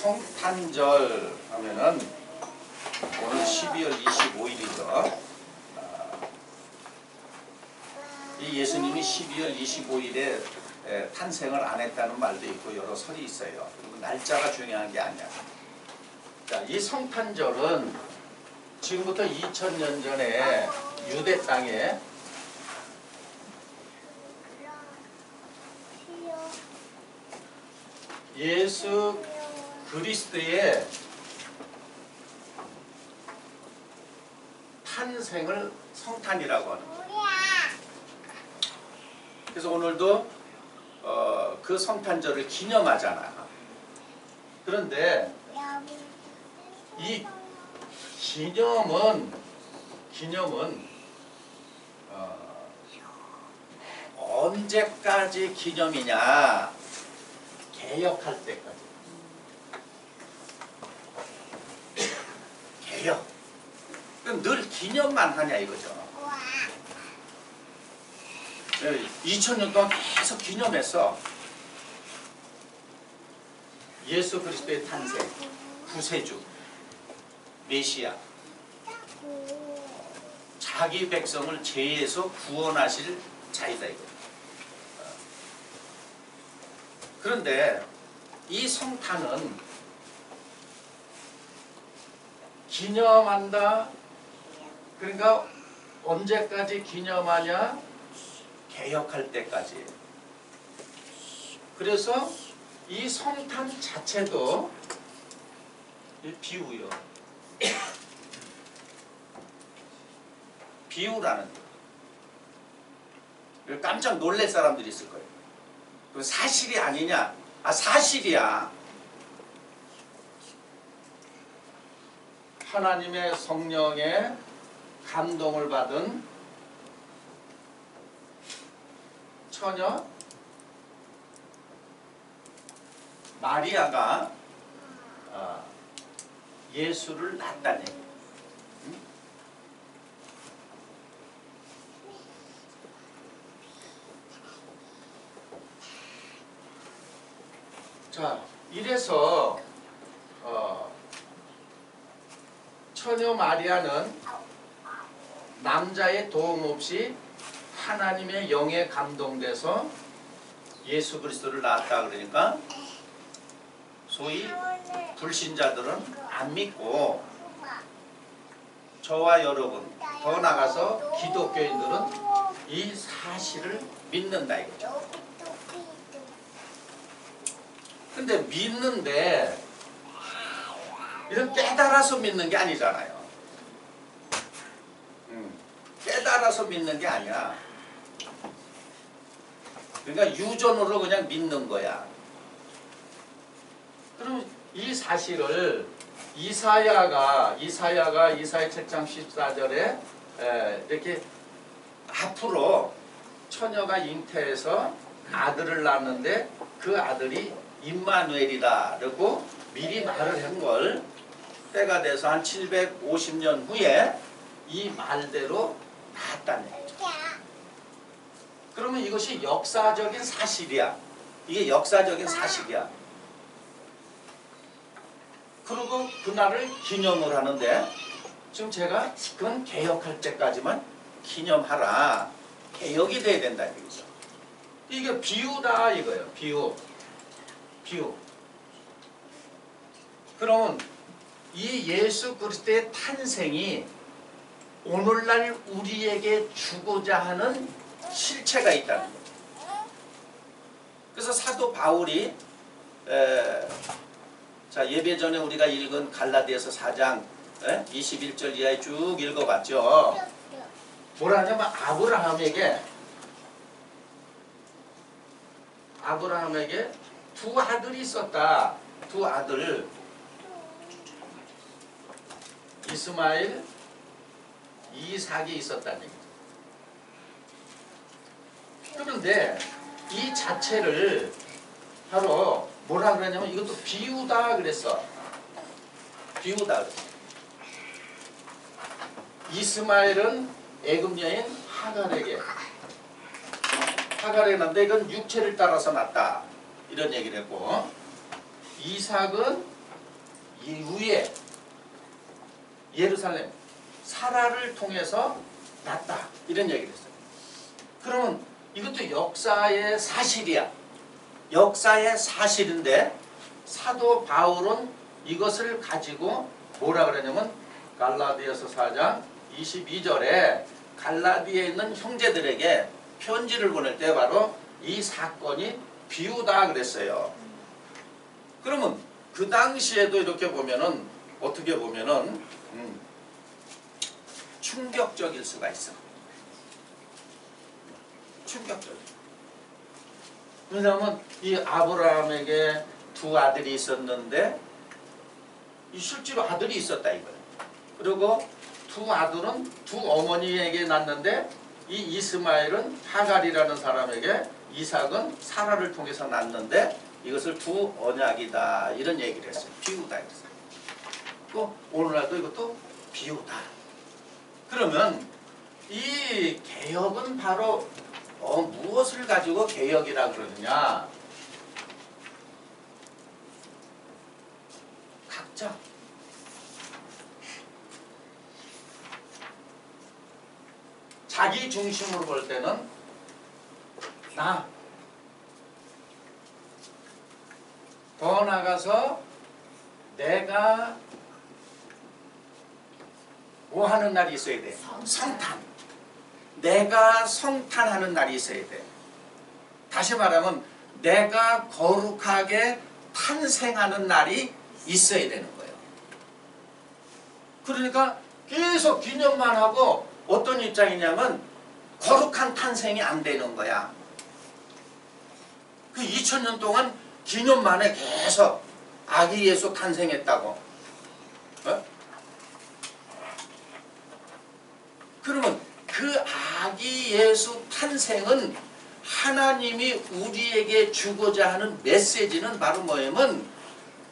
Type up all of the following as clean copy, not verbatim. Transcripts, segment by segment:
성탄절 하면은 오늘 12월 25일이죠. 이 예수님이 12월 25일에 탄생을 안 했다는 말도 있고 여러 설이 있어요. 그리고 날짜가 중요한 게 아니야. 자, 이 성탄절은 지금부터 2000년 전에 유대 땅에 예수 그리스도의 탄생을 성탄이라고 하는 거예요. 그래서 오늘도 그 성탄절을 기념하잖아. 그런데 이 기념은 언제까지 기념이냐? 개혁할 때까지. 개혁. 그럼 늘 기념만 하냐 이거죠. 2000년 동안 계속 기념했어. 예수 그리스도의 탄생, 구세주, 메시아, 자기 백성을 죄에서 구원하실 자이다 이거. 그런데 이 성탄은 기념한다. 그러니까 언제까지 기념하냐? 개혁할 때까지. 그래서 이 성탄 자체도 비유요. 비유라는 거. 깜짝 놀랄 사람들이 있을 거예요. 사실이 아니냐? 아, 사실이야. 하나님의 성령의 감동을 받은 처녀 마리아가 예수를 낳았다는 얘기예요. 자, 이래서 처녀 마리아는 남자의 도움 없이 하나님의 영에 감동돼서 예수 그리스도를 낳았다 그러니까 소위 불신자들은 안 믿고 저와 여러분 더 나가서 기독교인들은 이 사실을 믿는다 이거죠. 근데 믿는데 이런 깨달아서 믿는 게 아니잖아요. 깨달아서 믿는 게 아니야. 그러니까 유전으로 그냥 믿는 거야. 그럼 이 사실을 이사야 7장 14절에 이렇게 앞으로 처녀가 잉태해서 아들을 낳았는데 그 아들이 임마누엘이다 라고 미리 말을 한 걸 때가 돼서 한 750년 후에 이 말대로 낳았다는 얘기죠. 그러면 이것이 역사적인 사실이야. 이게 역사적인 사실이야. 그리고 그날을 기념을 하는데 지금 제가 그건 개혁할 때까지만 기념하라. 개혁이 돼야 된다 이거죠. 이게 비유다 이거예요. 비유. 그러면 이 예수 그리스도의 탄생이 오늘날 우리에게 주고자 하는 실체가 있다는 거예요. 그래서 사도 바울이 자, 예배 전에 우리가 읽은 갈라디아서 4장 21절 이하에 쭉 읽어봤죠. 뭐라 하냐면 아브라함에게 두 아들이 있었다. 두 아들 이스마엘, 이삭이 있었다는 얘기죠. 그런데 이 자체를 바로 뭐라 그러냐면 이것도 비유다 그랬어. 비유다 그랬어. 이스마엘은 애굽 여인 하갈에게 낳는데 이건 육체를 따라서 낳았다 이런 얘기를 했고, 이삭은 이후에 예루살렘 사라를 통해서 났다 이런 얘기를 했어요. 그러면 이것도 역사의 사실이야. 역사의 사실인데 사도 바울은 이것을 가지고 뭐라 그러냐면 갈라디아서 4장 22절에 갈라디아에 있는 형제들에게 편지를 보낼 때 바로 이 사건이 비유다 그랬어요. 그러면 그 당시에도 이렇게 보면은 어떻게 보면은 충격적일 수가 있어. 충격적. 왜냐하면 이 아브라함에게 두 아들이 있었는데 이 실제로 아들이 있었다 이거예요. 그리고 두 아들은 두 어머니에게 낳는데 이 이스마엘은 하갈이라는 사람에게, 이삭은 사라를 통해서 낳는데 이것을 두 언약이다 이런 얘기를 했어요. 비유다 이랬어요. 또 오늘날도 이것도 비유다. 그러면 이 개혁은 바로 무엇을 가지고 개혁이라 그러느냐? 각자 자기 중심으로 볼 때는 나, 더 나가서 내가 뭐 하는 날이 있어야 돼? 성탄. 내가 성탄하는 날이 있어야 돼. 다시 말하면 내가 거룩하게 탄생하는 날이 있어야 되는 거예요. 그러니까 계속 기념만 하고 어떤 입장이냐면 거룩한 탄생이 안 되는 거야. 그 2000년 동안 기념만에 계속 아기 예수 탄생했다고. 어? 그러면 그 아기 예수 탄생은 하나님이 우리에게 주고자 하는 메시지는 바로 뭐냐면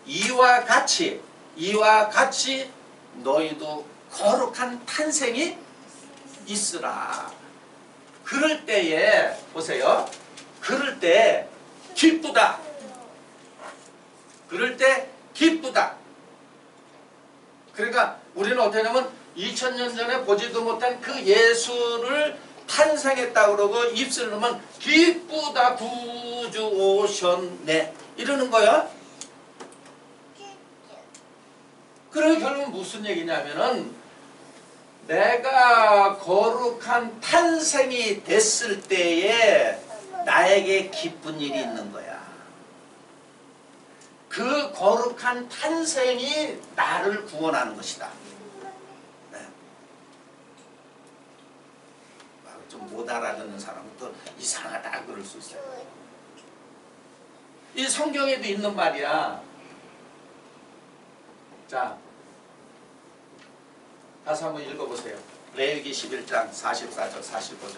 이와 같이 너희도 거룩한 탄생이 있으라. 그럴 때에 보세요. 그럴 때 기쁘다. 그럴 때 기쁘다. 그러니까 우리는 어떻게 하냐면 2000년 전에 보지도 못한 그 예수를 탄생했다고 그러고 입술을 넣으면 기쁘다 구주 오셨네 이러는 거야. 그러면 결국은 무슨 얘기냐면은 내가 거룩한 탄생이 됐을 때에 나에게 기쁜 일이 있는 거야. 그 거룩한 탄생이 나를 구원하는 것이다. 네. 좀 못 알아듣는 사람은 또 이상하다 그럴 수 있어요. 이 성경에도 있는 말이야. 자, 다시 한번 읽어보세요. 레위기 11장 44절 45절.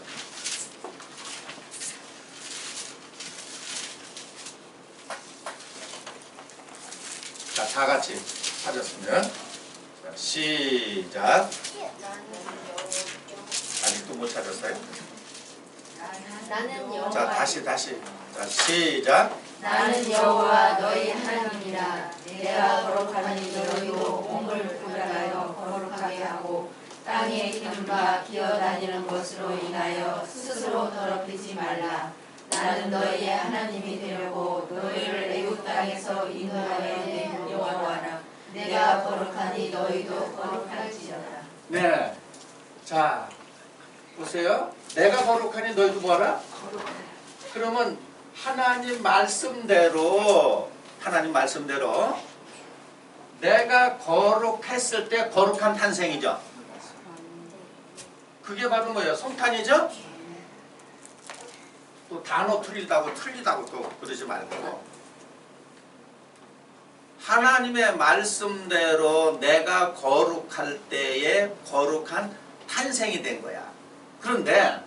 자, 다 같이 찾았으면 자, 시작. 아직도 못 찾았어요? 나는 자, 다시 자, 시작. 나는 여호와 너희 하나님이라. 내가 거룩하니 너희도 몸을 구별하여 거룩하게 하고 땅의 기름과 기어다니는 것으로 인하여 스스로 더럽히지 말라. 나는 너희의 하나님이 되려고 너희를 애굽 땅에서 인도하여 낸 여호와라. 내가 거룩하니 너희도 거룩할지어다. 네. 자, 보세요. 내가 거룩하니 너희도 뭐하라? 그러면 하나님 말씀대로 내가 거룩했을 때 거룩한 탄생이죠. 그게 바로 뭐예요? 성탄이죠? 또 단어 틀리다고 또 그러지 말고 하나님의 말씀대로 내가 거룩할 때에 거룩한 탄생이 된 거야. 그런데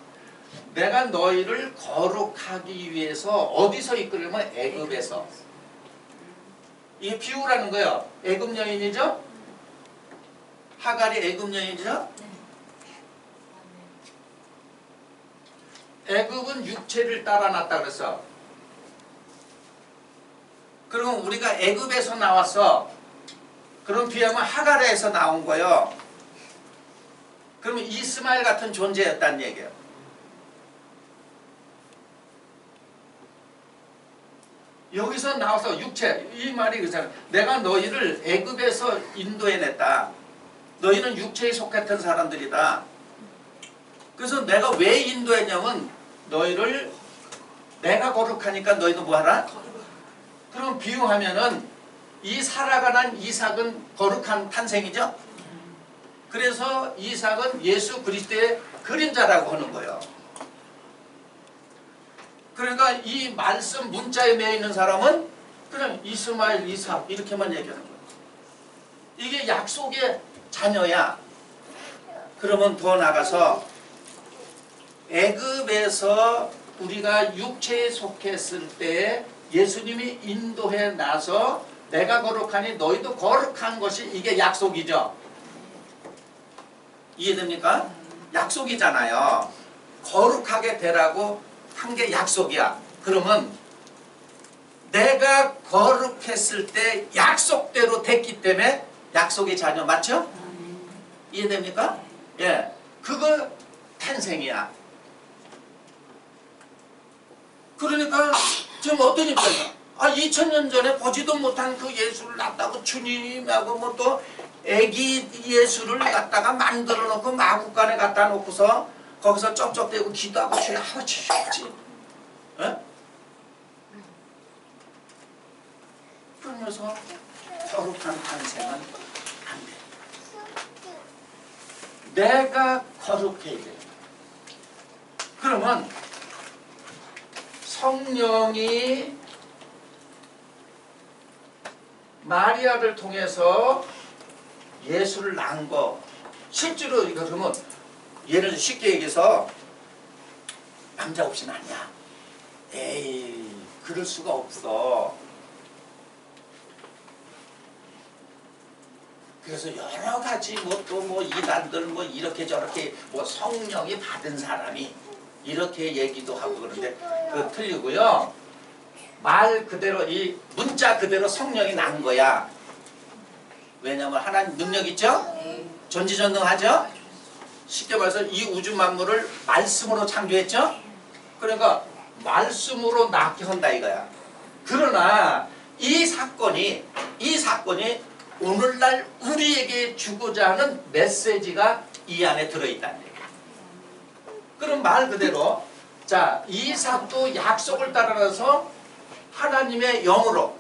내가 너희를 거룩하기 위해서 어디서 이끌려면 애굽에서. 이게 비유라는 거예요. 애굽 여인이죠? 하갈이 애굽 여인이죠? 애굽은 육체를 따라 났다 그랬어. 그러면 우리가 애굽에서 나와서 그럼 비하면 하갈에서 나온 거요. 그러면 이스마엘 같은 존재였다는 얘기예요. 여기서 나와서 육체, 이 말이 그렇잖아요. 내가 너희를 애굽에서 인도해냈다. 너희는 육체에 속했던 사람들이다. 그래서 내가 왜 인도했냐면 너희를 내가 거룩하니까 너희도 뭐하라? 그럼 비유하면은 이 사라가 난 이삭은 거룩한 탄생이죠. 그래서 이삭은 예수 그리스도의 그림자라고 하는 거예요. 그러니까 이 말씀 문자에 매여 있는 사람은 그냥 이스마엘, 이삭 이렇게만 얘기하는 거예요. 이게 약속의 자녀야. 그러면 더 나가서 애굽에서 우리가 육체에 속했을 때 예수님이 인도해 나서 내가 거룩하니 너희도 거룩한 것이 이게 약속이죠. 이해됩니까? 약속이잖아요. 거룩하게 되라고 한 게 약속이야. 그러면 내가 거룩했을 때 약속대로 됐기 때문에 약속의 자녀 맞죠? 이해됩니까? 예, 그거 탄생이야. 그러니까 지금 어떤 입장이야? 2000년 전에 보지도 못한 그 예수를 낳았다고 주님하고 뭐 또 애기 예수를 갖다가 만들어 놓고 마국간에 갖다 놓고서 거기서 쩝쩝대고 기도하고 주여 아버지 그러면서 거룩한 탄생은 안 돼. 내가 거룩해야 돼. 그러면 성령이 마리아를 통해서 예수를 낳은 거 실제로 이거 그러면 예를 쉽게 얘기해서 남자 없이는 아니야. 에이 그럴 수가 없어. 그래서 여러 가지 뭐 또 뭐 이단들 뭐 이렇게 저렇게 뭐 성령이 받은 사람이 이렇게 얘기도 하고 그런데 그 틀리고요. 말 그대로 이 문자 그대로 성령이 난 거야. 왜냐면 하나님 능력 있죠? 전지전능하죠? 쉽게 말해서 이 우주 만물을 말씀으로 창조했죠? 그러니까 말씀으로 낳게 한다 이거야. 그러나 이 사건이 오늘날 우리에게 주고자 하는 메시지가 이 안에 들어있다는 얘기야. 그럼 말 그대로 자 이삭도 약속을 따라서 하나님의 영으로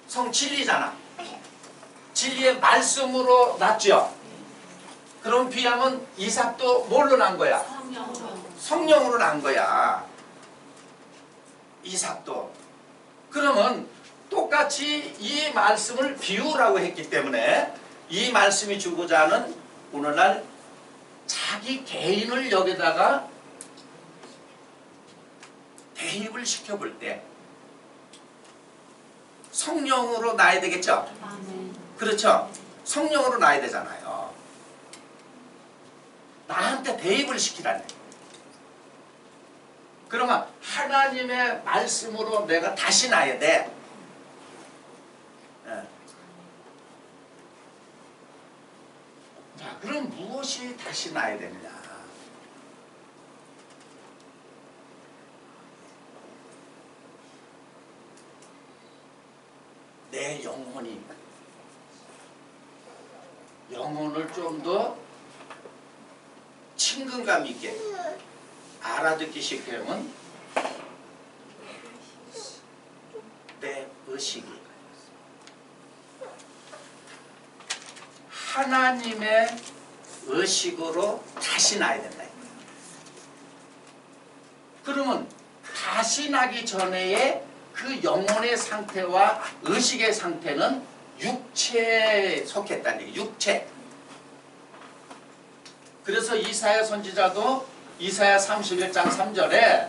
성 진리잖아. 진리의 말씀으로 낳죠. 그럼 비하면 이삭도 뭘로 난 거야? 성령으로 난 거야. 이삭도. 그러면 똑같이 이 말씀을 비유라고 했기 때문에 이 말씀이 주고자 하는 오늘날 자기 개인을 여기다가 대입을 시켜볼 때 성령으로 낳아야 되겠죠? 그렇죠? 성령으로 낳아야 되잖아요. 나한테 대입을 시키라네. 그러면 하나님의 말씀으로 내가 다시 낳아야 돼. 자, 그럼 무엇이 다시 낳아야 되느냐? 내 영혼을 좀 더 친근감 있게 알아듣기 쉽게 하면 내 의식이 하나님의 의식으로 다시 나야 된다. 그러면 다시 나기 전에의 그 영혼의 상태와 의식의 상태는 육체에 속했다는 얘기. 육체. 그래서 이사야 선지자도 이사야 31장 3절에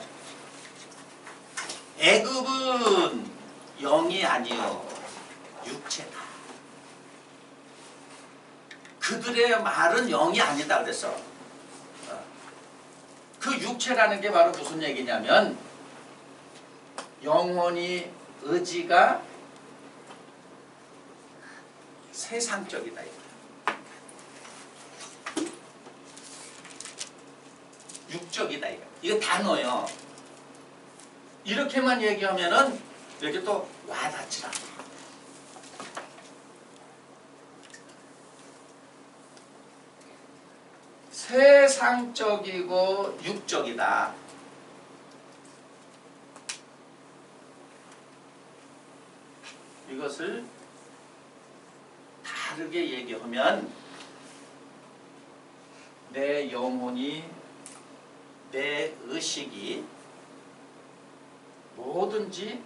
애굽은 영이 아니요 육체다. 그들의 말은 영이 아니다 그랬어. 그 육체라는 게 바로 무슨 얘기냐면 영혼이 의지가 세상적이다. 육적이다. 이거 단어요. 이렇게만 얘기하면은 이렇게 또 와닿지 않아. 세상적이고 육적이다. 이것을 다르게 얘기하면 내 영혼이, 내 의식이 뭐든지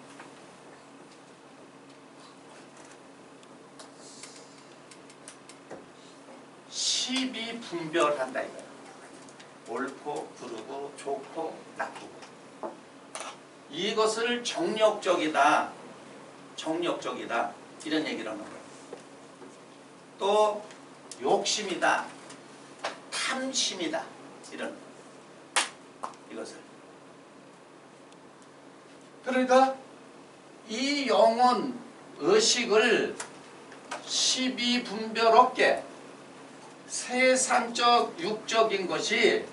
시비 분별한다 이거야. 옳고 그르고 좋고 나쁘고. 이것을 정력적이다, 정력적이다 이런 얘기를 하는 거예요. 또 욕심이다, 탐심이다 이런 이것을. 그러니까 이 영혼 의식을 시비 분별 없게 세상적 육적인 것이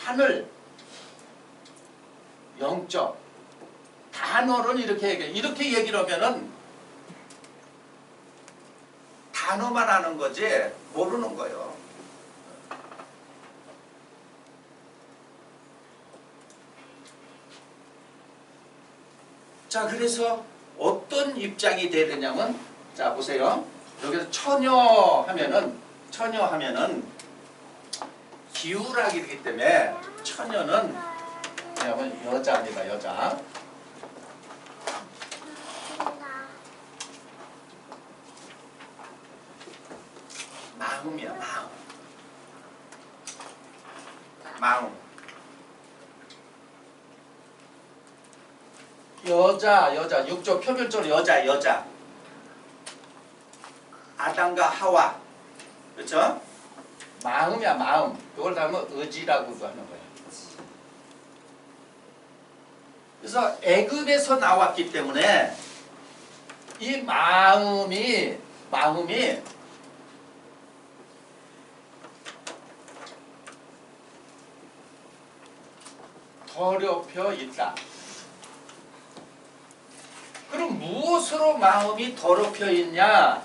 하늘 영적 단어로는 이렇게 얘기를 하면은 단어만 아는 거지 모르는 거예요. 자, 그래서 어떤 입장이 돼야 되냐면, 자 보세요. 여기서 처녀하면은 기우락이기 때문에 처녀는 그냥 여자입니다. 여자. 마음이야, 마음. 마음. 여자, 육적 표별적으로 여자. 아담과 하와. 그렇죠? 마음이야, 마음. 그걸 다음에 의지라고도 하는 거예요. 그래서 애굽에서 나왔기 때문에 이 마음이 더럽혀 있다. 그럼 무엇으로 마음이 더럽혀 있냐?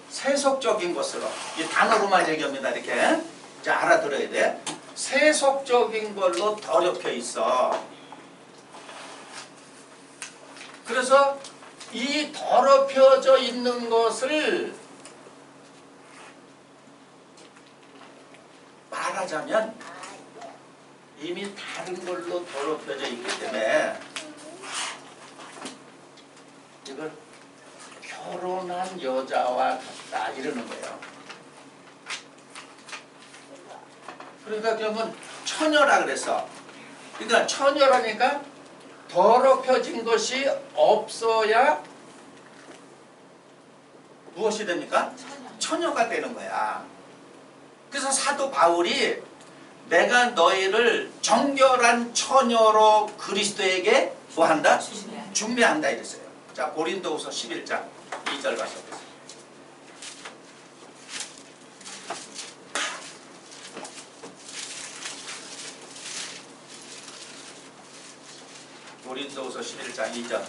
세속적인 것으로. 이 단어로만 얘기합니다. 이렇게. 이제 알아들어야 돼. 세속적인 걸로 더럽혀 있어. 그래서 이 더럽혀져 있는 것을 말하자면 이미 다른 걸로 더럽혀져 있기 때문에 이걸 결혼한 여자와 같다 이러는 거예요. 그러니까 그러면 처녀라 그랬어. 그러니까 처녀라니까 더럽혀진 것이 없어야 무엇이 됩니까? 처녀가 되는 거야. 그래서 사도 바울이 내가 너희를 정결한 처녀로 그리스도에게 뭐한다? 중매한다 이랬어요. 자, 고린도후서 11장 2절 가서 보세요. 고린도후서 11장 2절.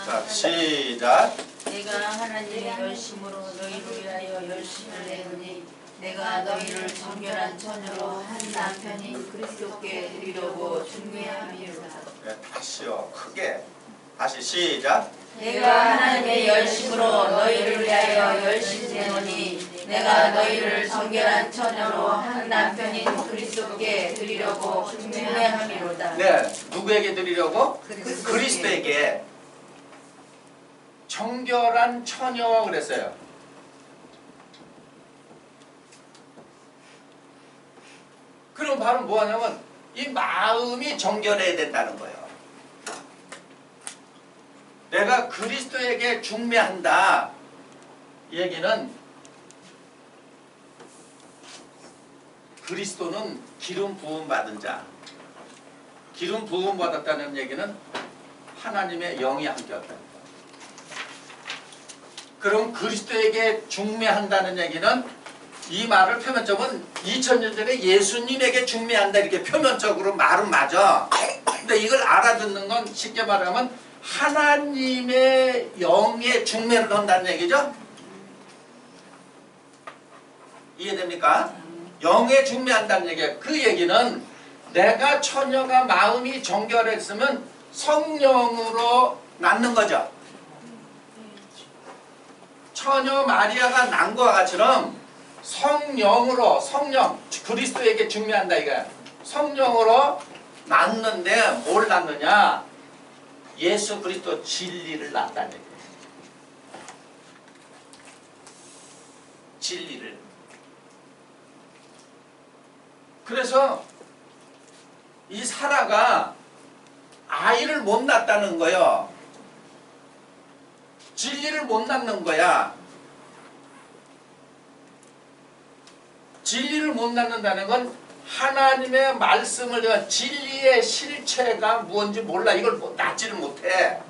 자, 시작. 내가 하나님의 열심으로 너희를 위하여 열심을 내노니 내가 너희를 정결한 처녀로 한 남편인 그리스도께 드리려고 중매함이로다. 네, 다시요. 크게. 다시 시작. 내가 하나님의 열심으로 너희를 위하여 열심 내노니 내가 너희를 정결한 처녀로 한 남편인 그리스도께 드리려고 중매함이로다. 네, 누구에게 드리려고? 그리스도에게. 정결한 처녀 그랬어요. 그럼 바로 뭐하냐면 이 마음이 정결해야 된다는 거예요. 내가 그리스도에게 중매한다. 이 얘기는 그리스도는 기름 부음 받은 자. 기름 부음 받았다는 얘기는 하나님의 영이 함께했다. 그럼 그리스도에게 중매한다는 얘기는 이 말을 표면적으로 2000년 전에 예수님에게 중매한다 이렇게 표면적으로 말은 맞아. 근데 이걸 알아듣는 건 쉽게 말하면 하나님의 영에 중매를 한다는 얘기죠. 이해됩니까? 영에 중매한다는 얘기예요. 그 얘기는 내가 처녀가 마음이 정결했으면 성령으로 낳는 거죠. 처녀 마리아가 난 것과 같이럼 성령으로 성령 그리스도에게 중매한다 이거야. 성령으로 낳는데 뭘 낳느냐? 예수 그리스도 진리를 낳았다는 얘기예요. 진리를. 그래서 이 사라가 아이를 못 낳았다는 거예요. 진리를 못 낳는 거야. 진리를 못 낳는다는 건 하나님의 말씀을 진리의 실체가 무엇인지 몰라. 이걸 낳지를 못해.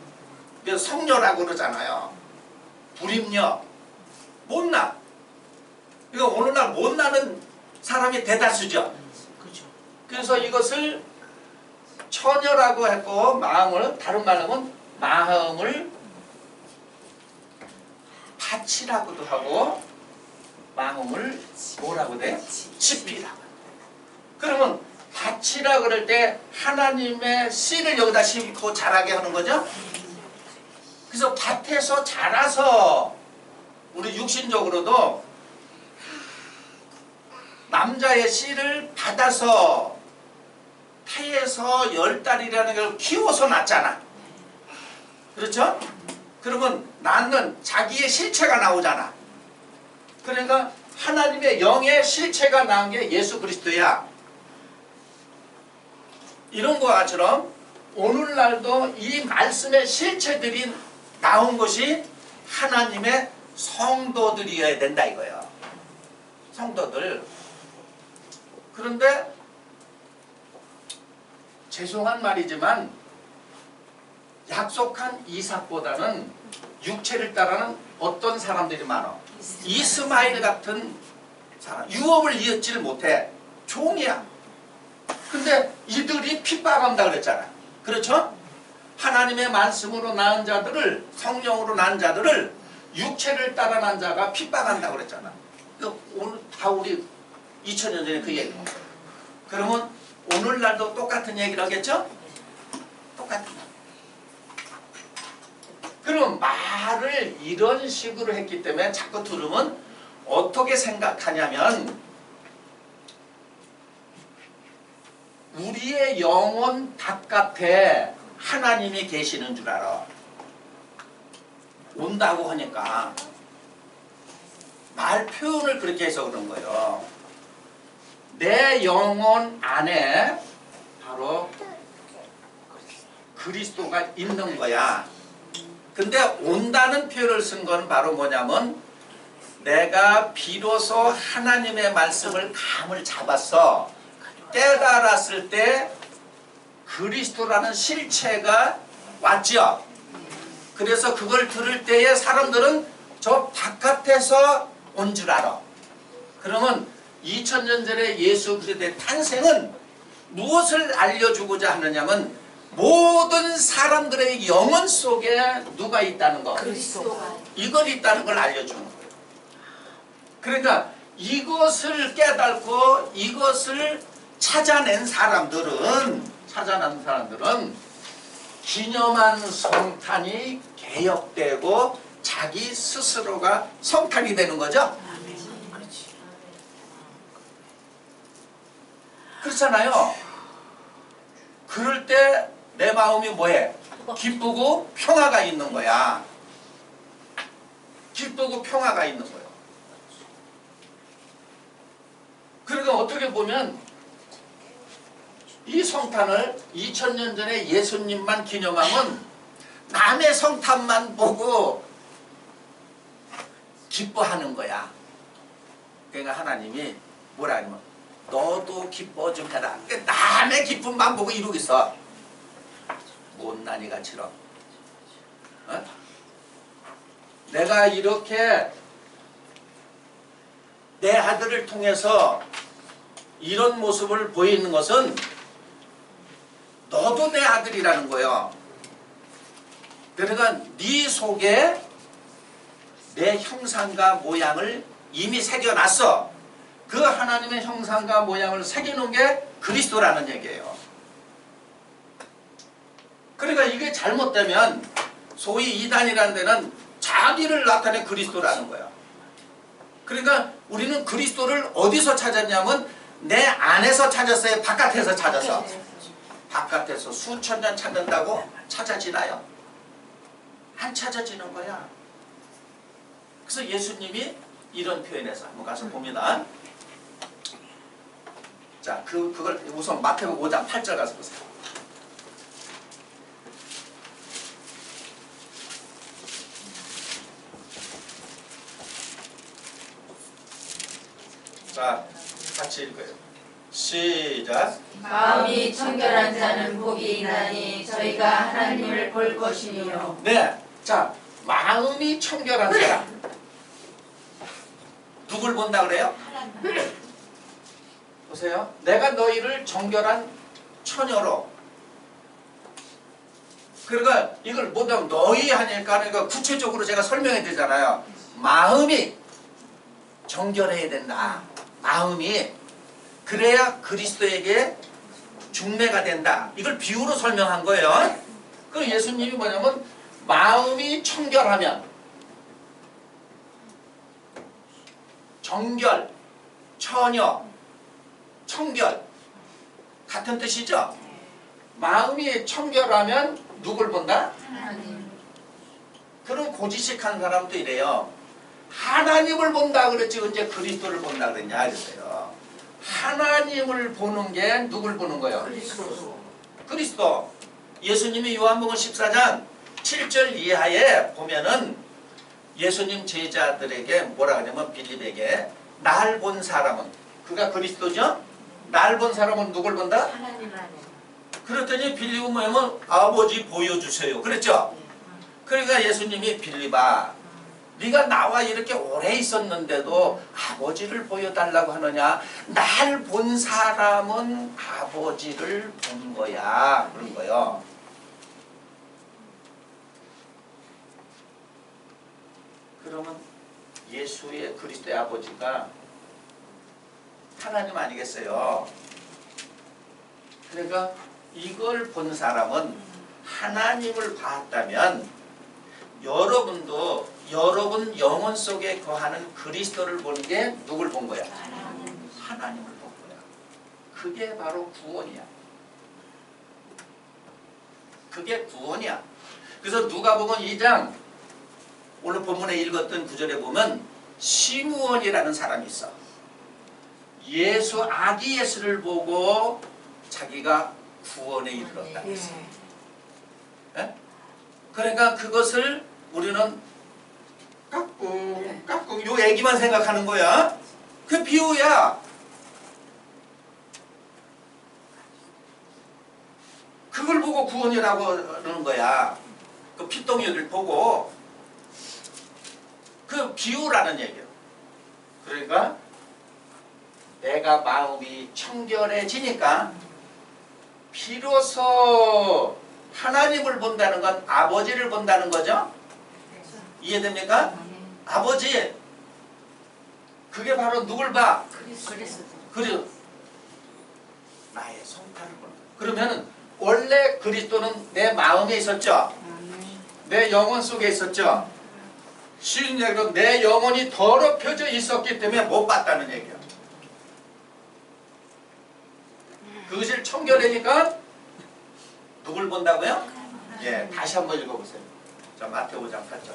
그래서 성녀라고 그러잖아요. 불임녀. 못 낳아. 이거 오늘날 못 낳는 사람이 대다수죠. 그래서 이것을 처녀라고 했고 마음을 다른 말로 하면 마음을 밭이라고도 하고 마음을 뭐라고 돼? 집이라고. 그러면 밭이라 그럴 때 하나님의 씨를 여기다 심고 자라게 하는 거죠. 그래서 밭에서 자라서 우리 육신적으로도 남자의 씨를 받아서 태에서 10달이라는 걸 키워서 낳잖아. 그렇죠? 그러면 낳는 자기의 실체가 나오잖아. 그러니까 하나님의 영의 실체가 나온 게 예수 그리스도야. 이런 것처럼 오늘날도 이 말씀의 실체들이 나온 것이 하나님의 성도들이어야 된다 이거예요. 성도들. 그런데 죄송한 말이지만 약속한 이삭보다는 육체를 따르는 어떤 사람들이 많아. 이스마엘 같은 사람. 유업을 이었지를 못해. 종이야. 근데 이들이 핍박한다 그랬잖아. 그렇죠? 하나님의 말씀으로 낳은 자들을, 성령으로 낳은 자들을 육체를 따라 난 자가 핍박한다 그랬잖아. 오늘 다 우리 2000년 전에 그 얘기. 그러면 오늘날도 똑같은 얘기를 하겠죠? 똑같은. 그럼 말을 이런 식으로 했기 때문에 자꾸 들으면 어떻게 생각하냐면 우리의 영혼 바깥에 하나님이 계시는 줄 알아. 온다고 하니까 말 표현을 그렇게 해서 그런 거예요. 내 영혼 안에 바로 그리스도가 있는 거야. 근데 온다는 표현을 쓴 건 바로 뭐냐면 내가 비로소 하나님의 말씀을 감을 잡았어. 깨달았을 때 그리스도라는 실체가 왔죠. 그래서 그걸 들을 때에 사람들은 저 바깥에서 온 줄 알아. 그러면 2000년 전에 예수 그리스도의 탄생은 무엇을 알려주고자 하느냐면 모든 사람들의 영혼 속에 누가 있다는 거. 그리스도가. 이걸 있다는 걸 알려주는 거예요. 그러니까 이것을 깨닫고 이것을 찾아낸 사람들은 기념한 성탄이 개혁되고 자기 스스로가 성탄이 되는 거죠. 그렇잖아요. 그럴 때 내 마음이 뭐해? 기쁘고 평화가 있는 거야. 기쁘고 평화가 있는 거예요. 그러니까 어떻게 보면 이 성탄을 2000년 전에 예수님만 기념하면 남의 성탄만 보고 기뻐하는 거야. 그러니까 하나님이 뭐라 하냐면 너도 기뻐 좀 해라. 그러니까 남의 기쁨만 보고 이러고 있어. 못난이가 치러. 어? 내가 이렇게 내 아들을 통해서 이런 모습을 보이는 것은 너도 내 아들이라는 거예요. 그러니까 네 속에 내 형상과 모양을 이미 새겨놨어. 그 하나님의 형상과 모양을 새겨놓은 게 그리스도라는 얘기예요. 그러니까 이게 잘못되면 소위 이단이라는 데는 자기를 나타낸 그리스도라는 거야. 그러니까 우리는 그리스도를 어디서 찾았냐면 내 안에서 찾았어요? 바깥에서 찾았어? 바깥에서 수천 년 찾는다고 찾아지나요? 안 찾아지는 거야. 그래서 예수님이 이런 표현에서 한번 가서 봅니다. 자, 그걸 우선 마태복음 5장 8절 가서 보세요. 자, 같이 읽어요. 시작. 마음이 청결한 자는 복이 있나니 저희가 하나님을 볼 것이며. 네, 자, 마음이 청결한 사람. 누굴 본다 그래요? 보세요. 내가 너희를 정결한 처녀로. 그러니까 이걸 뭐냐면 너희 하니까 그러니까 구체적으로 제가 설명해야 되잖아요. 마음이 정결해야 된다. 마음이 그래야 그리스도에게 중매가 된다. 이걸 비유로 설명한 거예요. 그 예수님이 뭐냐면 마음이 청결하면 정결, 처녀, 청결 같은 뜻이죠. 마음이 청결하면 누굴 본다? 하나님. 그런 고지식한 사람도 이래요. 하나님을 본다 그랬지 언제 그리스도를 본다 그랬냐 그랬어요. 하나님을 보는 게 누굴 보는 거예요? 그리스도. 예수님이 요한복음 14장 7절 이하에 보면은 예수님 제자들에게 뭐라 하냐면 빌립에게 날 본 사람은 그가 그리스도죠? 날 본 사람은 누굴 본다? 하나님 안에. 그랬더니 빌립은 뭐냐면 아버지 보여주세요. 그랬죠? 그러니까 예수님이 빌립아 네가 나와 이렇게 오래 있었는데도 아버지를 보여달라고 하느냐? 날 본 사람은 아버지를 본 거야. 그런 거요. 그러면 예수의 그리스도의 아버지가 하나님 아니겠어요? 그러니까 이걸 본 사람은 하나님을 봤다면 여러분도 여러분 영혼 속에 거하는 그리스도를 보는 게 누굴 본 거야? 하나님을 본 거야. 그게 바로 구원이야. 그게 구원이야. 그래서 누가복음 2장 오늘 본문에 읽었던 구절에 보면 시므온이라는 사람이 있어. 예수 아기 예수를 보고 자기가 구원에 이르렀다. 예? 그러니까 그것을 우리는 깍꿍 요 얘기만 생각하는 거야. 그 비유야. 그걸 보고 구원이라고 하는 거야. 그 핏덩이를 보고 그 비유라는 얘기야. 그러니까 내가 마음이 청결해지니까 비로소 하나님을 본다는 건 아버지를 본다는 거죠. 이해됩니까? 아버지. 그게 바로 누굴 봐? 그리고 나의 성탄을 본다. 그러면 원래 그리스도는 내 마음에 있었죠. 내 영혼 속에 있었죠. 쉬운 얘기로 내 영혼이 더럽혀져 있었기 때문에 못 봤다는 얘기야. 그것을 청결하니까 누굴 본다고요? 예, 다시 한번 읽어보세요. 자, 마태복음 5장 8절.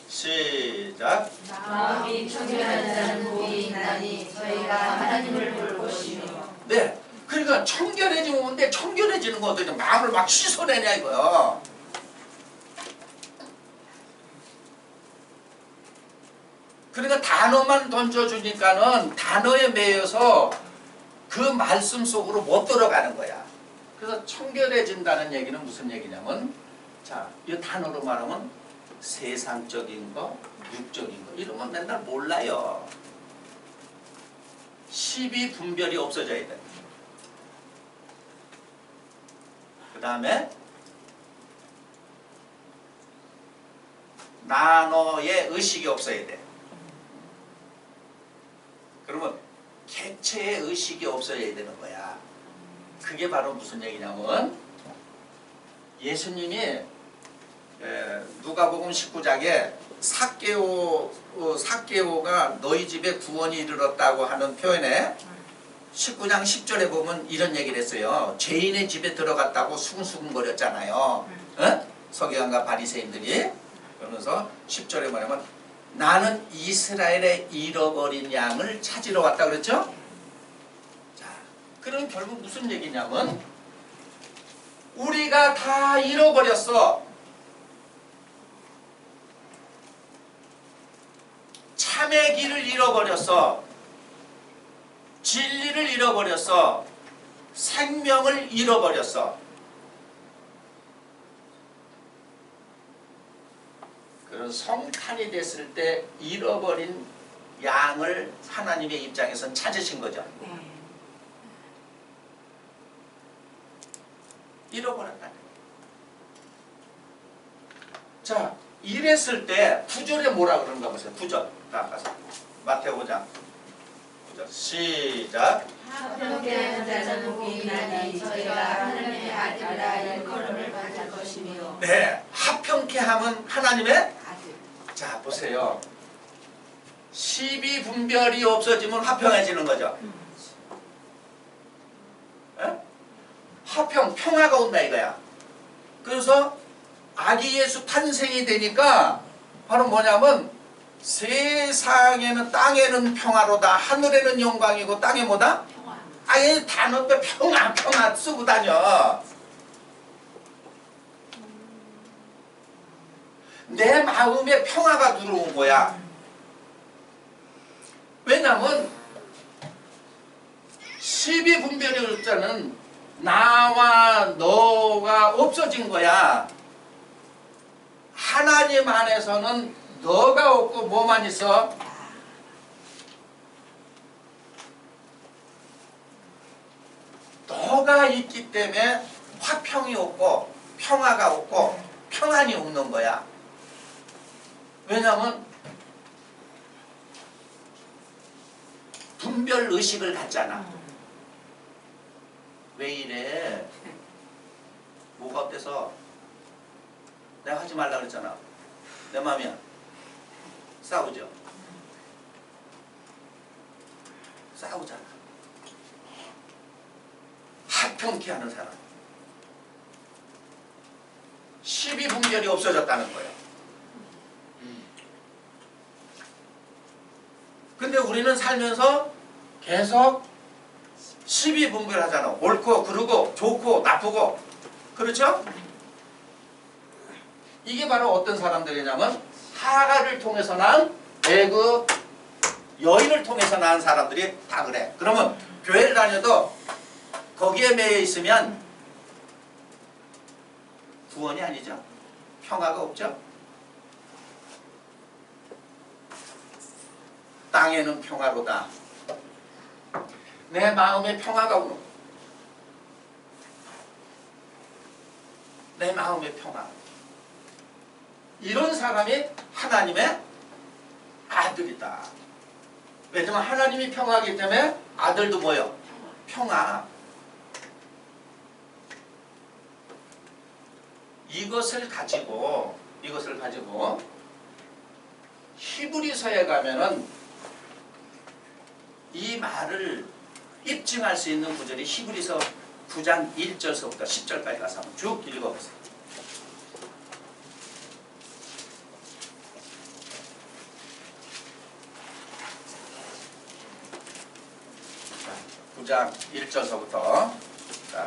시작. 마음이 청결한 자는 복이 있나니 저희가 하나님을 볼 것이며. 네, 그러니까 청결해지면 뭔데 청결해지는 거 어떻게 마음을 막 씻어내냐 이거요. 그러니까 단어만 던져주니까는 단어에 매여서 그 말씀 속으로 못 들어가는 거야. 그래서 청결해진다는 얘기는 무슨 얘기냐면 자, 이 단어로 말하면 세상적인 거, 육적인 거 이런 건 맨날 몰라요. 12분별이 없어져야 돼. 그 다음에 나너의 의식이 없어야 돼. 그러면 객체의 의식이 없어야 되는 거야. 그게 바로 무슨 얘기냐면 예수님이 누가복음 19장에 삭개오가 너희 집에 구원이 이르렀다고 하는 표현에 19장 10절에 보면 이런 얘기를 했어요. 죄인의 집에 들어갔다고 수근수근거렸잖아요. 어? 서기관과 바리새인들이. 그러면서 10절에 뭐냐면 나는 이스라엘의 잃어버린 양을 찾으러 왔다 그랬죠? 자, 그럼 결국 무슨 얘기냐면 우리가 다 잃어버렸어. 참의 길을 잃어버렸어. 진리를 잃어버렸어. 생명을 잃어버렸어. 그런 성탄이 됐을 때 잃어버린 양을 하나님의 입장에선 찾으신 거죠. 잃어버렸다. 자, 이랬을 때 9절에 뭐라 그러는가 보세요. 9절. 나가서 마태오 5장 9절 시작. 하평케 하는 자는 복이 있나니 저희가 하나님의 아들이라 일컬음을 받을 것이며. 네, 하평케 하면 하나님의 아들. 자 보세요. 12분별이 없어지면 화평해지는 거죠. 에? 화평, 평화가 온다 이거야. 그래서 아기 예수 탄생이 되니까 바로 뭐냐면 세상에는 땅에는 평화로다. 하늘에는 영광이고 땅에 뭐다? 평화. 아예 단어도 평화 쓰고 다녀. 내 마음에 평화가 들어온 거야. 왜냐면 12분별의 글자는 나와 너가 없어진 거야. 하나님 안에서는 너가 없고 뭐만 있어? 너가 있기 때문에 화평이 없고 평화가 없고 평안이 없는 거야. 왜냐하면 분별 의식을 갖잖아. 왜 이래? 뭐가 어때서? 내가 하지 말라 그랬잖아. 내 맘이야. 싸우죠. 싸우잖아. 하평케 하는 사람. 12분별이 없어졌다는 거예요. 근데 우리는 살면서 계속 12분별 하잖아. 옳고 그르고 좋고 나쁘고. 그렇죠? 이게 바로 어떤 사람들이냐면 하가를 통해서 난 애굽 여인을 통해서 난 사람들이 다 그래. 그러면 교회를 다녀도 거기에 매여 있으면 구원이 아니죠. 평화가 없죠. 땅에는 평화로다. 내 마음에 평화가 오는. 내 마음의 평화. 이런 사람이 하나님의 아들이다. 왜냐면 하나님이 평화이기 때문에 아들도 뭐예요? 평화. 이것을 가지고 히브리서에 가면은 이 말을 입증할 수 있는 구절이 히브리서 9장 1절서부터 10절까지 가서 한번 쭉 읽어보세요. 자, 9장 1절서부터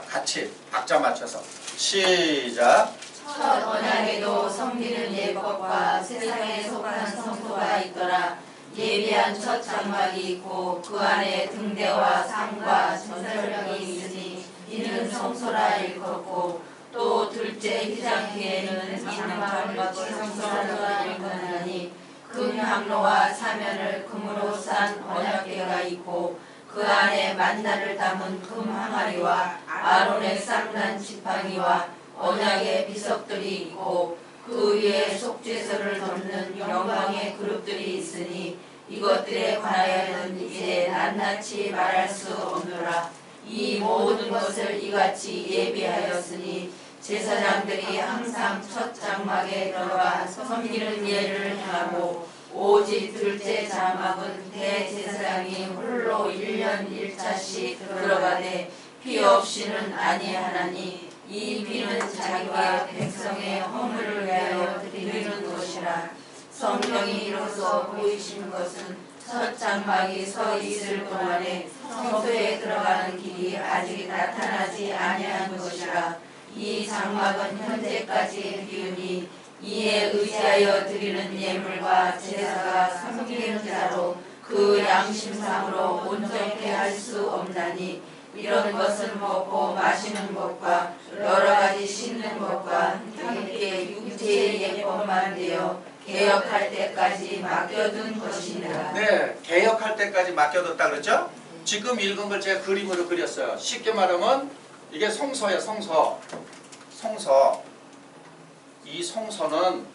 같이 박자 맞춰서 시작. 첫 언약에도 섬기는 예법과 세상에 속한 성소가 있더라. 예비한 첫 장막이 있고 그 안에 등대와 상과 전설령이 있으니 이는 성소라 일컫고 또 둘째 휘장 뒤에는 장막을 성소로 일컫나니 금 향로와 사면을 금으로 싼 언약궤가 있고 그 안에 만나를 담은 금 항아리와 아론의 쌍난 지팡이와 언약의 비석들이 있고 그 위에 속죄소를 덮는 영광의 그룹들이 있으니 이것들에 관하여는 이제 낱낱이 말할 수 없노라. 이 모든 것을 이같이 예비하였으니 제사장들이 항상 첫 장막에 들어가 섬기는 예를 행하고 오직 둘째 장막은 대제사장이 홀로 1년 1차씩 들어가되 피 없이는 아니하나니 이 피는 자기와 백성의 허물을 위하여 드리는 것이라. 성령이 이로써 보이신 것은 첫 장막이 서 있을 동안에 성소에 들어가는 길이 아직 나타나지 아니한 것이라. 이 장막은 현재까지 비우니 이에 의지하여 드리는 예물과 제사가 섬기는 자로 그 양심상으로 온전케 할 수 없나니 이런 것은 먹고 마시는 것과 여러 가지 씻는 것과 함께 육체의 예법만 되어 개혁할 때까지 맡겨둔 것이니라. 네, 개혁할 때까지 맡겨뒀다 그랬죠? 지금 읽은 걸 제가 그림으로 그렸어요. 쉽게 말하면 이게 성서예요. 성서. 이 성서는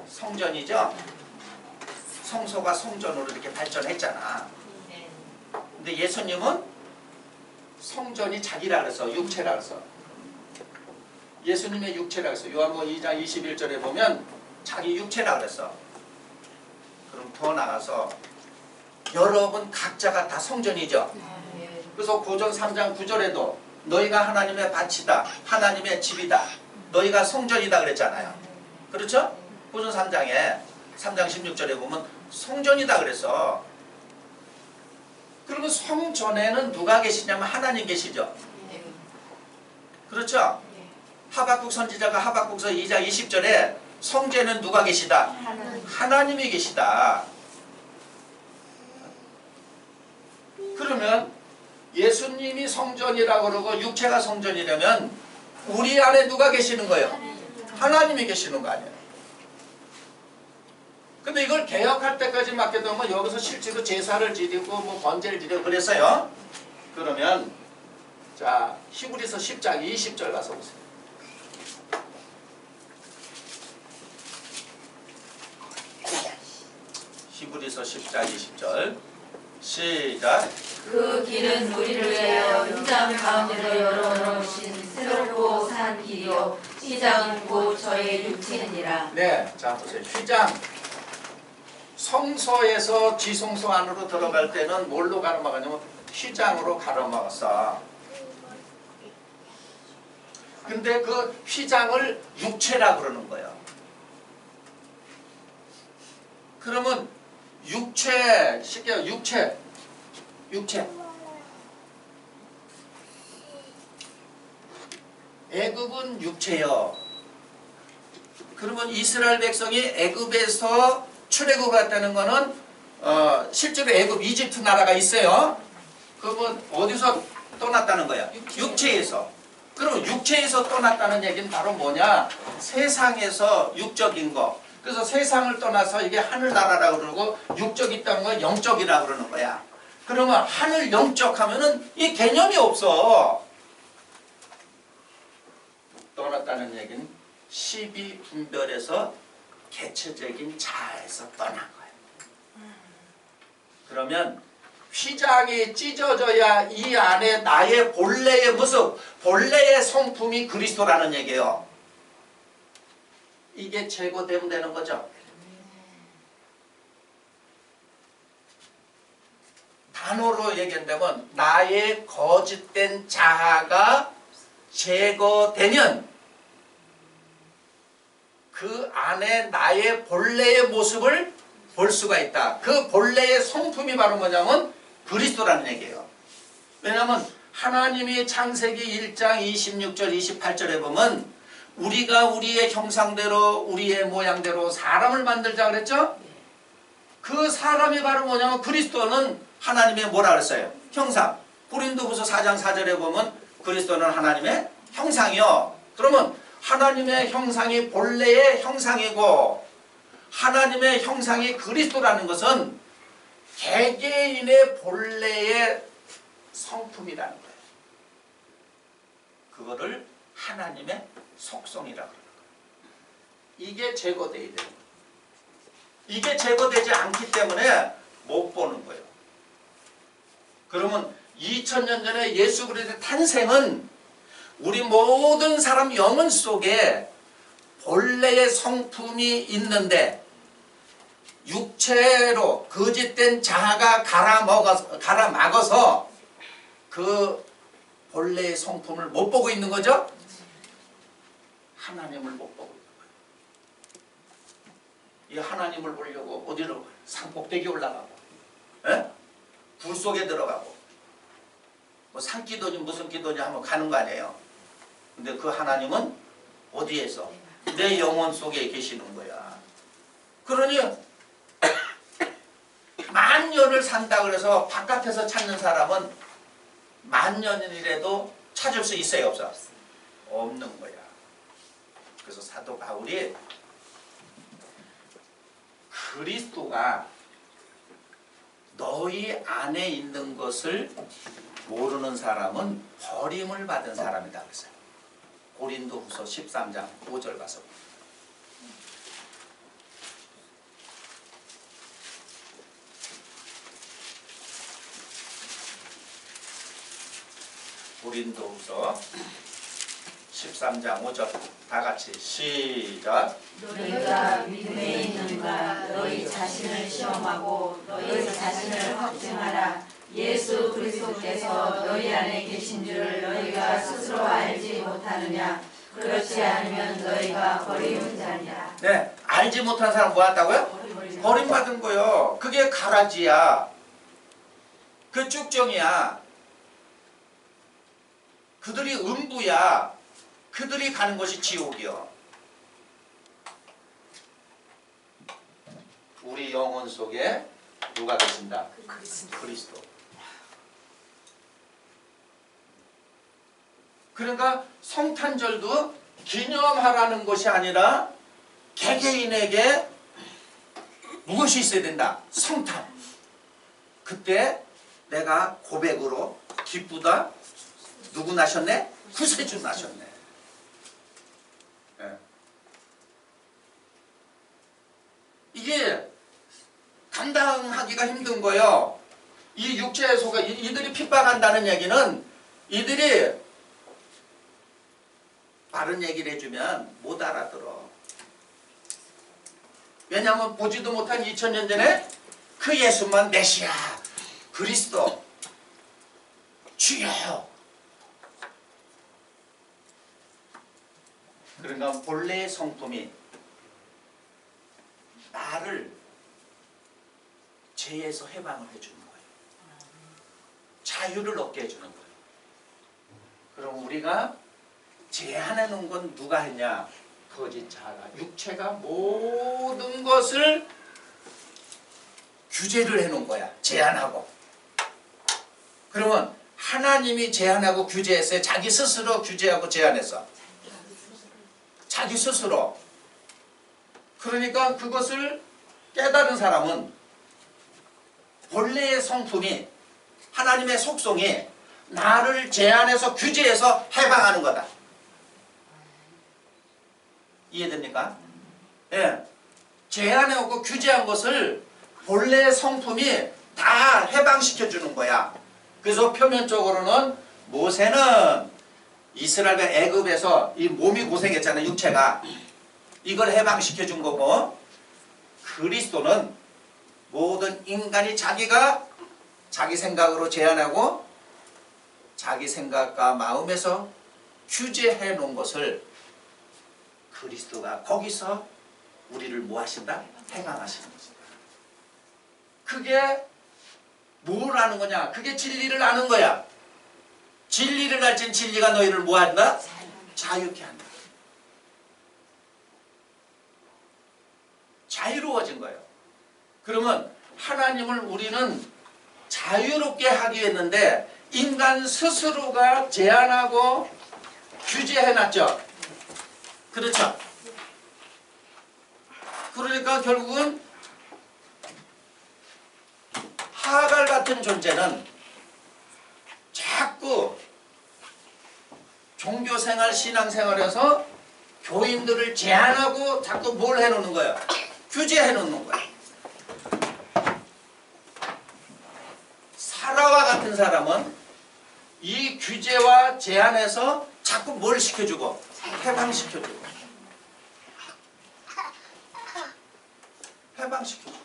성전이죠? 성소가 성전으로 이렇게 발전했잖아. 근데 예수님은 성전이 자기라 그래서 육체라 그래서 예수님의 육체라 그래서 요한복음 2장 21절에 보면 자기 육체라 그랬어. 그럼 더 나가서 여러분 각자가 다 성전이죠. 그래서 고전 3장 9절에도 너희가 하나님의 밭이다, 하나님의 집이다, 너희가 성전이다 그랬잖아요. 그렇죠? 고전 3장 16절에 보면 성전이다 그래서. 그리고 성전에는 누가 계시냐면 하나님 계시죠. 그렇죠? 하박국 선지자가 하박국서 2장 20절에 성전에는 누가 계시다? 하나님이 계시다. 그러면 예수님이 성전이라고 그러고 육체가 성전이라면 우리 안에 누가 계시는 거예요? 하나님이 계시는 거 아니에요. 근데 이걸 개혁할 때까지 맡겨두면 여기서 실제로 제사를 지르고 뭐 번제를 지르고 그랬어요. 그러면 자 히브리서 10장 20절 가서 보세요. 히브리서 10장 20절 시작. 그 길은 우리를 위하여 휘장 가운데로 열어놓으신 새롭고 산 길이요 휘장은 곧 저의 육체니라. 네, 자 보세요. 휘장. 성소에서 지성소 안으로 들어갈 때는 뭘로 가로막았냐면 휘장으로 가로막았어. 근데 그 휘장을 육체라 그러는 거예요. 그러면 육체, 쉽게 육체. 애굽은 육체요. 그러면 이스라엘 백성이 애굽에서 출애굽 갔다는 거는 실제로 애굽 이집트 나라가 있어요. 그건 어디서 떠났다는 거야? 육체에서. 그러면 육체에서 떠났다는 얘기는 바로 뭐냐? 세상에서 육적인 거. 그래서 세상을 떠나서 이게 하늘나라라고 그러고 육적 있다는 건 영적이라고 그러는 거야. 그러면 하늘 영적 하면은 이 개념이 없어. 떠났다는 얘기는 12분별에서 개체적인 자아에서 떠난 거예요. 그러면 휘장이 찢어져야 이 안에 나의 본래의 모습, 본래의 성품이 그리스도라는 얘기예요. 이게 제거되면 되는 거죠. 단어로 얘기한다면 나의 거짓된 자아가 제거되면 그 안에 나의 본래의 모습을 볼 수가 있다. 그 본래의 성품이 바로 뭐냐면 그리스도라는 얘기예요. 왜냐하면 하나님이 창세기 1장 26절 28절에 보면 우리가 우리의 형상대로 우리의 모양대로 사람을 만들자 그랬죠? 그 사람이 바로 뭐냐면 그리스도는 하나님의 뭐라 그랬어요? 형상. 고린도후서 4장 4절에 보면 그리스도는 하나님의 형상이요. 그러면 하나님의 형상이 본래의 형상이고 하나님의 형상이 그리스도라는 것은 개개인의 본래의 성품이라는 거예요. 그거를 하나님의 속성이라고 그러는 거예요. 이게 제거돼야 되는 거예요. 이게 제거되지 않기 때문에 못 보는 거예요. 그러면 2000년 전에 예수 그리스도의 탄생은 우리 모든 사람 영혼 속에 본래의 성품이 있는데 육체로 거짓된 자아가 갈아막아서 그 본래의 성품을 못 보고 있는 거죠? 하나님을 못 보고 있는 거예요. 이 하나님을 보려고 어디로 산꼭대기 올라가고 불 속에 들어가고 뭐 산기도니 무슨 기도니 하면 가는 거 아니에요. 근데 그 하나님은 어디에서? 내 영혼 속에 계시는 거야. 그러니 만년을 산다 그래서 바깥에서 찾는 사람은 만년이라도 찾을 수 있어요? 없어? 없는 거야. 그래서 사도 바울이 그리스도가 너희 안에 있는 것을 모르는 사람은 버림을 받은 사람이다 그랬어요. 고린도후서 13장 5절 가서 고린도후서 13장 5절 다 같이 시작. 너희가 믿음에 있는가 너희 자신을 시험하고 너희 자신을 확증하라. 예수 그리스도께서 너희 안에 계신 줄 너희가 스스로 알지 못하느냐. 그렇지 않으면 너희가 버림은 자니라. 네, 알지 못한 사람 뭐 한다고요? 버림받은 거요. 그게 가라지야. 그 쭉정이야. 그들이 음부야. 그들이 가는 것이 지옥이요. 우리 영혼 속에 누가 계신다? 그리스도. 그러니까 성탄절도 기념하라는 것이 아니라 개개인에게 무엇이 있어야 된다? 성탄. 그때 내가 고백으로 기쁘다. 누구 나셨네? 구세주 나셨네. 네. 이게 감당하기가 힘든 거예요. 이 육체의 속에 이들이 핍박한다는 얘기는 이들이 바른 얘기를 해주면 못 알아들어. 왜냐하면 보지도 못한 2000년 전에 그 예수만 메시아 그리스도 주여. 그러니까 본래의 성품이 나를 죄에서 해방을 해주는 거예요. 자유를 얻게 해주는 거예요. 그럼 우리가 제한해 놓은 건 누가 했냐? 거짓 자아가. 육체가 모든 것을 규제를 해놓은 거야. 제한하고. 그러면 하나님이 제한하고 규제했어요? 자기 스스로 규제하고 제한했어? 자기 스스로. 그러니까 그것을 깨달은 사람은 본래의 성품이 하나님의 속성이 나를 제한해서 규제해서 해방하는 거다. 이해됩니까? 예. 제한해오고 규제한 것을 본래의 성품이 다 해방시켜주는 거야. 그래서 표면적으로는 모세는 이스라엘과 애굽에서 이 몸이 고생했잖아요. 육체가. 이걸 해방시켜준 거고 그리스도는 모든 인간이 자기가 자기 생각으로 제한하고 자기 생각과 마음에서 규제해 놓은 것을 그리스도가 거기서 우리를 뭐 하신다? 해방하시는 것이다. 그게 뭘 아는 거냐? 그게 진리를 아는 거야. 진리를 알진 진리가 너희를 뭐 한다? 자유케 한다. 자유로워진 거예요. 그러면 하나님을 우리는 자유롭게 하기 했는데 인간 스스로가 제한하고 규제해놨죠. 그렇죠. 그러니까 결국은 하갈 같은 존재는 자꾸 종교생활, 신앙생활에서 교인들을 제한하고 자꾸 뭘 해놓는 거예요? 규제해놓는 거예요. 사라와 같은 사람은 이 규제와 제한에서 자꾸 뭘 시켜주고? 해방시켜주고. 해방시켜주고.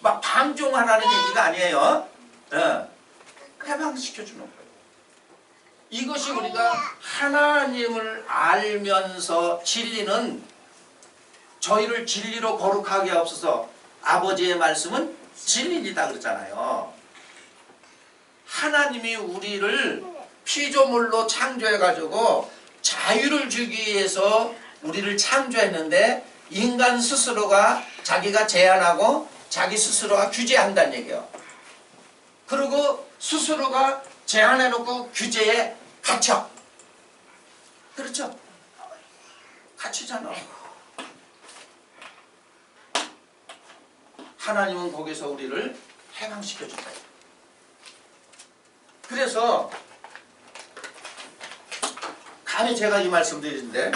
막 방종하라는 얘기가 아니에요. 네. 해방시켜주는 거예요. 이것이 우리가 하나님을 알면서 진리는 저희를 진리로 거룩하게 하옵소서. 아버지의 말씀은 진리이다 그랬잖아요. 하나님이 우리를 피조물로 창조해가지고 자유를 주기 위해서 우리를 창조했는데 인간 스스로가 자기가 제한하고 자기 스스로가 규제한다는 얘기예요. 그리고 스스로가 제한해놓고 규제에 갇혀. 그렇죠? 갇히잖아. 하나님은 거기서 우리를 해방시켜준다. 그래서 감히 제가 이 말씀 드리는데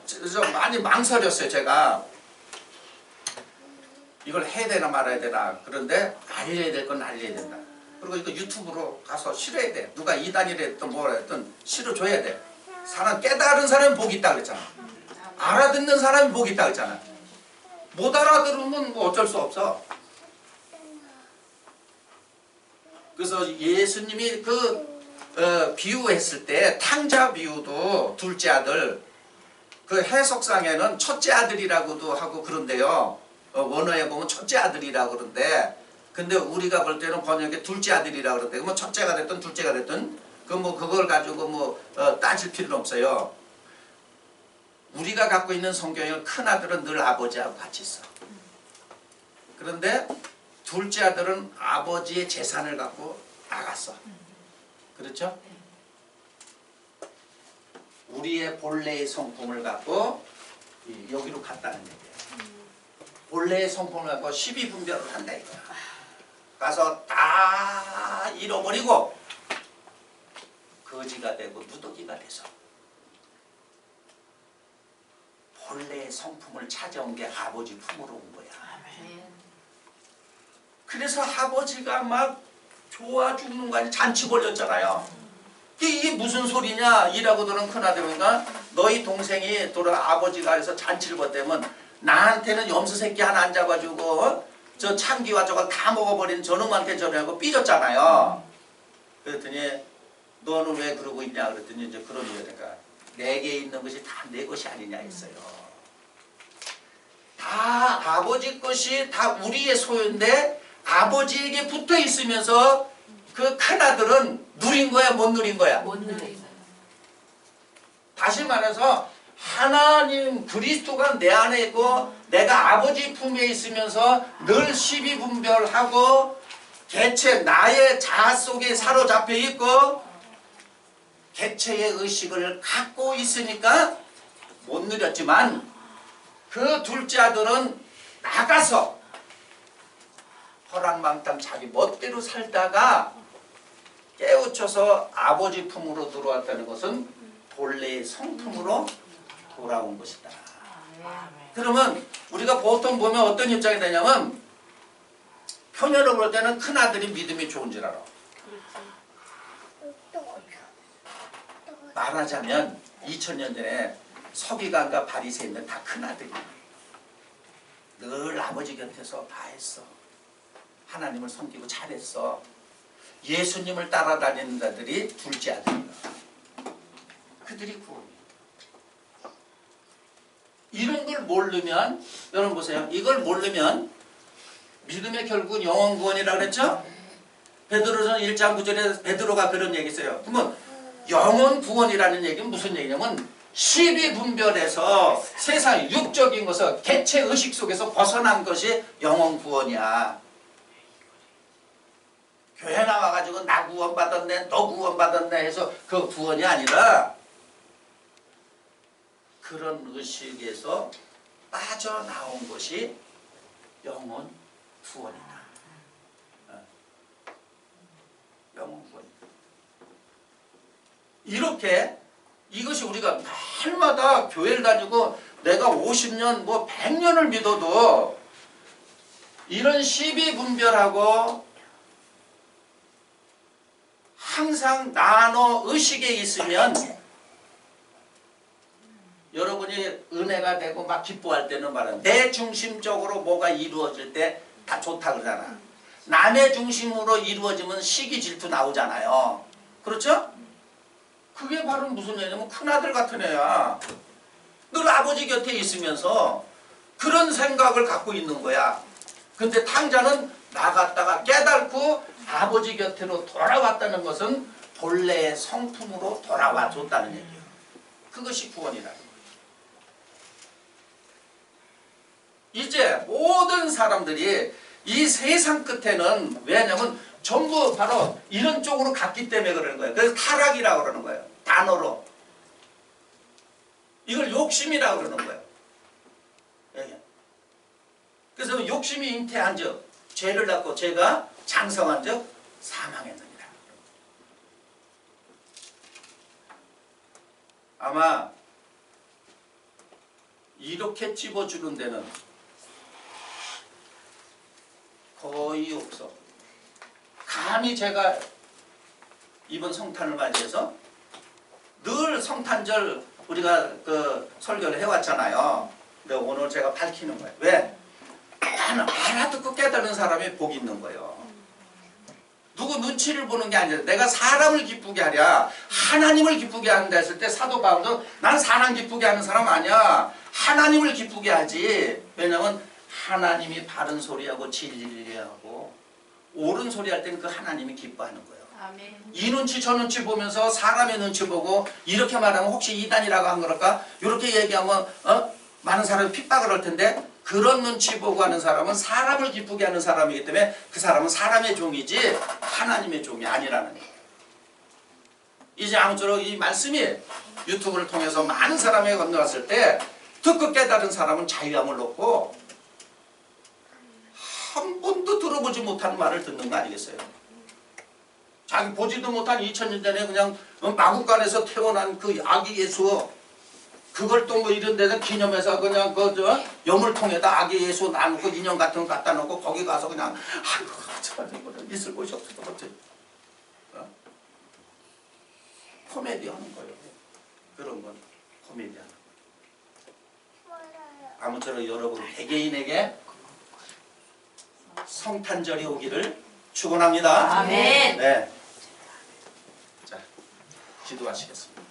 좀 많이 망설였어요. 제가 이걸 해야 되나 말아야 되나. 그런데 알려야 될 건 알려야 된다. 그리고 이거 유튜브로 가서 실어야 돼. 누가 이단이라 했든 뭐라 했든 실어줘야 돼. 사람 깨달은 사람이 복이 있다 그랬잖아. 알아듣는 사람이 복이 있다 그랬잖아. 못 알아들으면 뭐 어쩔 수 없어. 그래서 예수님이 비유했을 때 탕자 비유도 둘째 아들 그 해석상에는 첫째 아들이라고도 하고 그런데요. 원어에 보면 첫째 아들이라고 그러는데 근데 우리가 볼 때는 번역에 둘째 아들이라고 그러는데 뭐 첫째가 됐든 둘째가 됐든 그걸 가지고 따질 필요는 없어요. 우리가 갖고 있는 성경의 큰 아들은 늘 아버지하고 같이 있어. 그런데 둘째 아들은 아버지의 재산을 갖고 나갔어. 그렇죠? 우리의 본래의 성품을 갖고 여기로 갔다는 얘기예요. 본래의 성품을 갖고 12분별을 한다 이거야. 가서 다 잃어버리고 거지가 되고 누더기가 돼서 본래의 성품을 찾아온 게 아버지 품으로 온 거야. 그래서 아버지가 막 좋아 죽는 거 아니야. 잔치 벌렸잖아요. 이게 무슨 소리냐 이라고 들은 큰아들인가 너희 동생이 돌아 아버지가 해서 잔치를 벌대면 나한테는 염소 새끼 하나 안 잡아주고 저 참기와 저거 다 먹어버린 저놈한테 전화하고 삐졌잖아요. 그랬더니 너는 왜 그러고 있냐 그랬더니 이제 그런 이유니까 내게 있는 것이 다 내 것이 아니냐 했어요. 다 아버지 것이 다 우리의 소유인데 아버지에게 붙어 있으면서 그 큰아들은 누린 거야 못 누린 거야? 못 누린 거야. 다시 말해서 하나님 그리스도가 내 안에 있고 내가 아버지 품에 있으면서 늘 십이분별하고 개체 나의 자아 속에 사로잡혀 있고 개체의 의식을 갖고 있으니까 못 누렸지만 그 둘째 아들은 나가서 허랑망탕 자기 멋대로 살다가 깨우쳐서 아버지 품으로 들어왔다는 것은 본래의 성품으로 돌아온 것이다. 그러면 우리가 보통 보면 어떤 입장이 되냐면 표면으로 볼 때는 큰아들이 믿음이 좋은 줄 알아. 말하자면 2000년 전에 서기관과 바리새인은 다 큰아들이야. 늘 아버지 곁에서 다 했어. 하나님을 섬기고 잘했어. 예수님을 따라다니는 자들이 둘째 아들이야. 그들이 구원이야. 이런 걸 모르면 여러분 보세요. 이걸 모르면 믿음의 결국은 영원 구원이라고 그랬죠? 베드로전 1장 9절에 베드로가 그런 얘기 했어요. 그러면 영원 구원이라는 얘기는 무슨 얘기냐면 12분별에서 세상 육적인 것을 개체 의식 속에서 벗어난 것이 영원 구원이야. 교회 나와가지고 나 구원받았네 너 구원받았네 해서 그 구원이 아니라 그런 의식에서 빠져나온 것이 영혼 구원이다. 영혼 구원이다. 이렇게 이것이 우리가 날마다 교회를 다니고 내가 50년 뭐 100년을 믿어도 이런 시비분별하고 항상 나눠 의식에 있으면 여러분이 은혜가 되고 막 기뻐할 때는 말은 내 중심적으로 뭐가 이루어질 때 다 좋다 그러잖아. 남의 중심으로 이루어지면 시기 질투 나오잖아요. 그렇죠? 그게 바로 무슨 애냐면 큰아들 같은 애야. 늘 아버지 곁에 있으면서 그런 생각을 갖고 있는 거야. 근데 탕자는 나갔다가 깨닫고 아버지 곁으로 돌아왔다는 것은 본래의 성품으로 돌아와 줬다는 얘기예요. 그것이 구원이라는 거예요. 이제 모든 사람들이 이 세상 끝에는 왜냐면 전부 바로 이런 쪽으로 갔기 때문에 그러는 거예요. 그래서 타락이라고 그러는 거예요. 단어로. 이걸 욕심이라고 그러는 거예요. 예. 그래서 욕심이 잉태한 적, 죄를 낳고 죄가 장성한 적 사망했느니라. 아마 이렇게 찝어주는 데는 거의 없어. 감히 제가 이번 성탄을 맞이해서 늘 성탄절 우리가 그 설교를 해왔잖아요. 근데 오늘 제가 밝히는 거예요. 왜? 나는 알아듣고 깨달은 사람이 복이 있는 거예요. 누구 눈치를 보는 게 아니라 내가 사람을 기쁘게 하랴 하나님을 기쁘게 한다 했을 때 사도 바울도 난 사람 기쁘게 하는 사람 아니야. 하나님을 기쁘게 하지. 왜냐면 하나님이 바른 소리하고 진리하고 옳은 소리 할 때는 그 하나님이 기뻐하는 거예요. 아멘. 이 눈치 저 눈치 보면서 사람의 눈치 보고 이렇게 말하면 혹시 이단이라고 한 걸까? 이렇게 얘기하면 많은 사람이 핍박을 할 텐데 그런 눈치 보고 하는 사람은 사람을 기쁘게 하는 사람이기 때문에 그 사람은 사람의 종이지 하나님의 종이 아니라는 거예요. 이제 아무쪼록 이 말씀이 유튜브를 통해서 많은 사람에게 건너갔을 때 듣고 깨달은 사람은 자유함을 놓고 한 번도 들어보지 못한 말을 듣는 거 아니겠어요? 자기 보지도 못한 2000년 전에 그냥 마국간에서 태어난 그 아기 예수 그걸 또 뭐 이런 데서 기념해서 그냥 그 여물통에다 아기 예수 나누고 인형 같은 거 갖다 놓고 거기 가서 그냥 아이고 참 이거는 있을 곳이 없어서 어째 코미디 하는 거예요. 그런 건 코미디 하는 거예요. 아무쪼록 여러분 개개인에게 성탄절이 오기를 축원합니다. 아멘. 네. 자, 기도하시겠습니다.